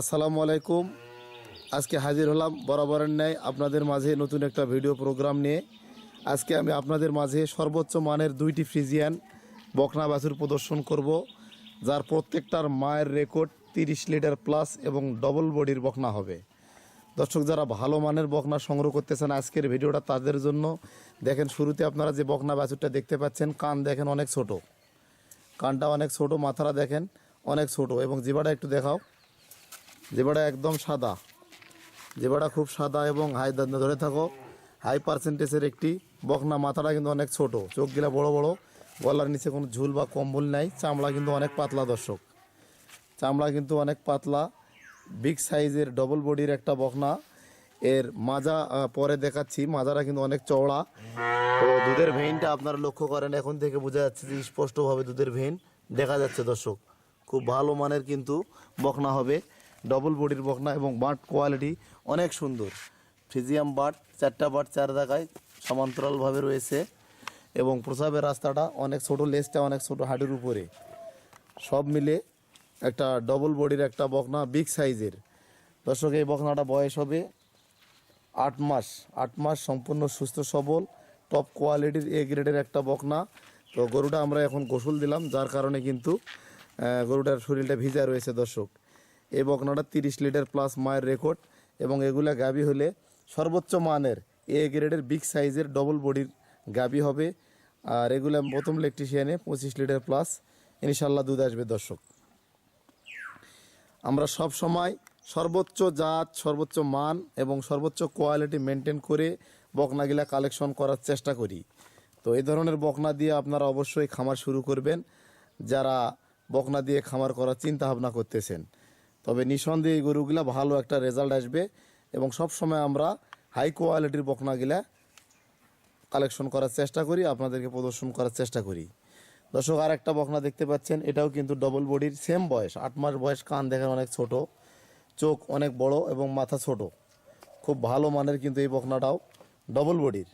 আসসালামু আলাইকুম। আজকে হাজির হলাম বরাবরের ন্যায় আপনাদের মাঝে নতুন একটা ভিডিও প্রোগ্রাম নিয়ে। আজকে আমি আপনাদের মাঝে সর্বোচ্চ মানের দুইটি ফ্রিজিয়ান বকনা বাছুর প্রদর্শন করব, যার প্রত্যেকটার মায়ের রেকর্ড 30 লিটার প্লাস এবং ডবল বডির বকনা হবে। দর্শক, যারা ভালো মানের বকনা সংগ্রহ করতে চান আজকের ভিডিওটা তাদের জন্য। দেখেন, শুরুতে আপনারা যে বকনা বাছুরটা দেখতে পাচ্ছেন, কান দেখেন অনেক ছোট, কানটা অনেক ছোট, মাথাটা দেখেন অনেক ছোট এবং জিবাটা একটু দেখাও। জিবাটা একদম সাদা, জিবাটা খুব সাদা এবং হাই ধরে থাকো, হাই পার্সেন্টেজের একটি বকনা। মাথাটা কিন্তু অনেক ছোট, চোখগুলা বড় বড়, গলার নিচে কোনো ঝুল বা কম্বল নাই। চামড়া কিন্তু অনেক পাতলা দর্শক, চামড়া কিন্তু অনেক পাতলা, বিগ সাইজের ডবল বডির একটা বকনা। এর মাজা পরে দেখাচ্ছি, মাজাটা কিন্তু অনেক চওড়া। তো দুধের ভেইনটা আপনারা লক্ষ্য করেন, এখন থেকে বোঝা যাচ্ছে যে স্পষ্টভাবে দুধের ভেইন দেখা যাচ্ছে দর্শক। খুব ভালো মানের কিন্তু বকনা হবে, ডবল বডির বকনা এবং বাট কোয়ালিটি অনেক সুন্দর। ফ্রিজিয়াম বাট, 4টা বাট 4 জায়গায় সমান্তরালভাবে রয়েছে এবং প্রসাবের রাস্তাটা অনেক ছোট, লেজটা অনেক ছোট, হাঁটুর উপরে। সব মিলে একটা ডবল বডির একটা বকনা, বিগ সাইজের। দর্শক, এই বকনাটা বয়স হবে 8 মাস। 8 মাস, সম্পূর্ণ সুস্থ সবল, টপ কোয়ালিটির এ গ্রেডের একটা বকনা। তো গরুটা আমরা এখন গোসল দিলাম, যার কারণে কিন্তু গরুটার শরীরটা ভিজা রয়েছে দর্শক। এই বকনাটা 30 লিটার প্লাস মায়ের রেকর্ড এবং এগুলা গাভী হলে সর্বোচ্চ মানের এ গ্রেডের বিগ সাইজের ডবল বডির গাভী হবে। আর এগুলা প্রথম ইলেকট্রিশিয়ানে 25 লিটার প্লাস ইনশাল্লাহ দুধ আসবে দর্শক। আমরা সব সময় সর্বোচ্চ জাত, সর্বোচ্চ মান এবং সর্বোচ্চ কোয়ালিটি মেনটেন করে বকনাগুলা কালেকশন করার চেষ্টা করি। তো এই ধরনের বকনা দিয়ে আপনারা অবশ্যই খামার শুরু করবেন, যারা বকনা দিয়ে খামার করার চিন্তা ভাবনা করতেছেন। তবে নিঃসন্দেহে এই গরুগুলা ভালো একটা রেজাল্ট আসবে এবং সব সময় আমরা হাই কোয়ালিটির বকনাগুলা কালেকশন করার চেষ্টা করি, আপনাদেরকে প্রদর্শন করার চেষ্টা করি। দর্শক, আর একটা বকনা দেখতে পাচ্ছেন, এটাও কিন্তু ডবল বডির, সেম বয়স, 8 মাস বয়স। কান দেখেন অনেক ছোট, চোখ অনেক বড় এবং মাথা ছোট। খুব ভালো মানের কিন্তু এই বকনাটাও ডবল বডির।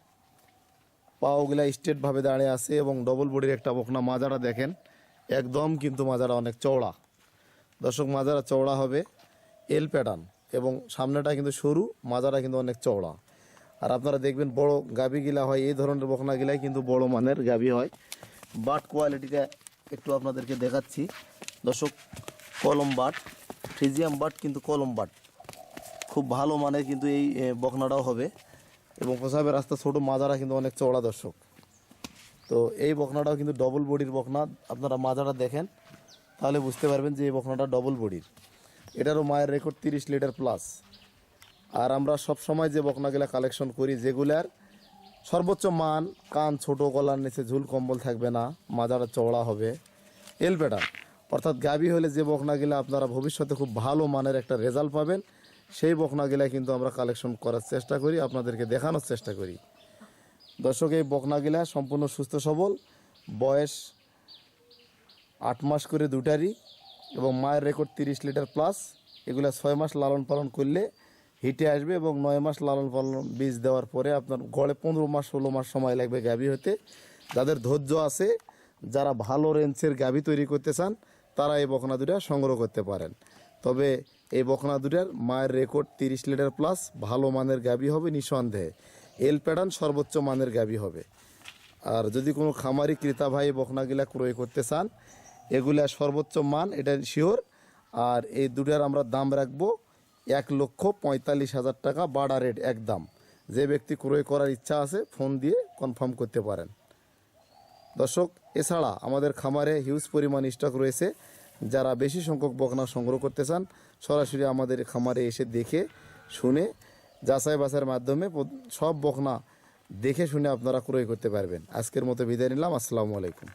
পাওগুলা স্ট্রেটভাবে দাঁড়িয়ে আছে এবং ডবল বডির একটা বকনা। মাজারা দেখেন একদম কিন্তু মাজারা অনেক চওড়া দর্শক, মাজারা চওড়া হবে, এল প্যাটার্ন এবং সামনেটা কিন্তু সরু, মাজারা কিন্তু অনেক চওড়া। আর আপনারা দেখবেন বড় গাভীগুলা হয়, এই ধরনের বকনাগুলাই কিন্তু বড় মানের গাভী হয়। বাট কোয়ালিটিটা একটু আপনাদেরকে দেখাচ্ছি দর্শক। কলম বাট, ফ্রিজিয়াম বাট কিন্তু কলম বাট, খুব ভালো মানের কিন্তু এই বকনাটাও হবে এবং প্রসাবের রাস্তা ছোট, মাজারা কিন্তু অনেক চওড়া দর্শক। তো এই বকনাটাও কিন্তু ডবল বডির বকনা। আপনারা মাজাটা দেখেন তাহলে বুঝতে পারবেন যে এই বকনাটা ডবল বডির। এটারও মায়ের রেকর্ড 30 লিটার প্লাস। আর আমরা সব সময় যে বকনাগুলা কালেকশন করি, যেগুলার সর্বোচ্চ মান, কান ছোট, গলার নিচে ঝুল কম্বল থাকবে না, মাজাটা চওড়া হবে, এল প্যাটার্ন, অর্থাৎ গাভী হলে যে বকনাগুলা আপনারা ভবিষ্যতে খুব ভালো মানের একটা রেজাল্ট পাবেন, সেই বকনাগুলা কিন্তু আমরা কালেকশন করার চেষ্টা করি, আপনাদেরকে দেখানোর চেষ্টা করি। দর্শক, এই বকনাগুলা সম্পূর্ণ সুস্থ সবল, বয়স 8 মাস করে দুটারই এবং মায়ের রেকর্ড 30 লিটার প্লাস। এগুলা 6 মাস লালন পালন করলে হিটে আসবে এবং 9 মাস লালন পালন বীজ দেওয়ার পরে আপনার গড়ে 15 মাস 16 মাস সময় লাগবে গাভী হতে। যাদের ধৈর্য আছে, যারা ভালো রেঞ্জের গাভী তৈরি করতে চান, তারা এই বকনা দুটা সংগ্রহ করতে পারেন। তবে এই বকনা দুটার মায়ের রেকর্ড 30 লিটার প্লাস, ভালো মানের গাভী হবে নিঃসন্দেহে, এল প্যাটার্ন সর্বোচ্চ মানের গাভী হবে। আর যদি কোনো খামারি ক্রেতা ভাই বকনাগুলা ক্রয় করতে চান, এগুলা সর্বোচ্চ মান, এটা শিওর। আর এই দুটার আমরা দাম রাখবো 1,45,000 টাকা, বাড়া রেট একদম। যে ব্যক্তি ক্রয় করার ইচ্ছা আছে ফোন দিয়ে কনফার্ম করতে পারেন দর্শক। এছাড়া আমাদের খামারে হিউজ পরিমাণ স্টক রয়েছে। যারা বেশি সংখ্যক বকনা সংগ্রহ করতে চান, সরাসরি আমাদের খামারে এসে দেখে শুনে যাচাই বাছাইয়ের মাধ্যমে সব বকনা দেখে শুনে আপনারা ক্রয় করতে পারবেন। আজকের মতো বিদায় নিলাম, আসসালামু আলাইকুম।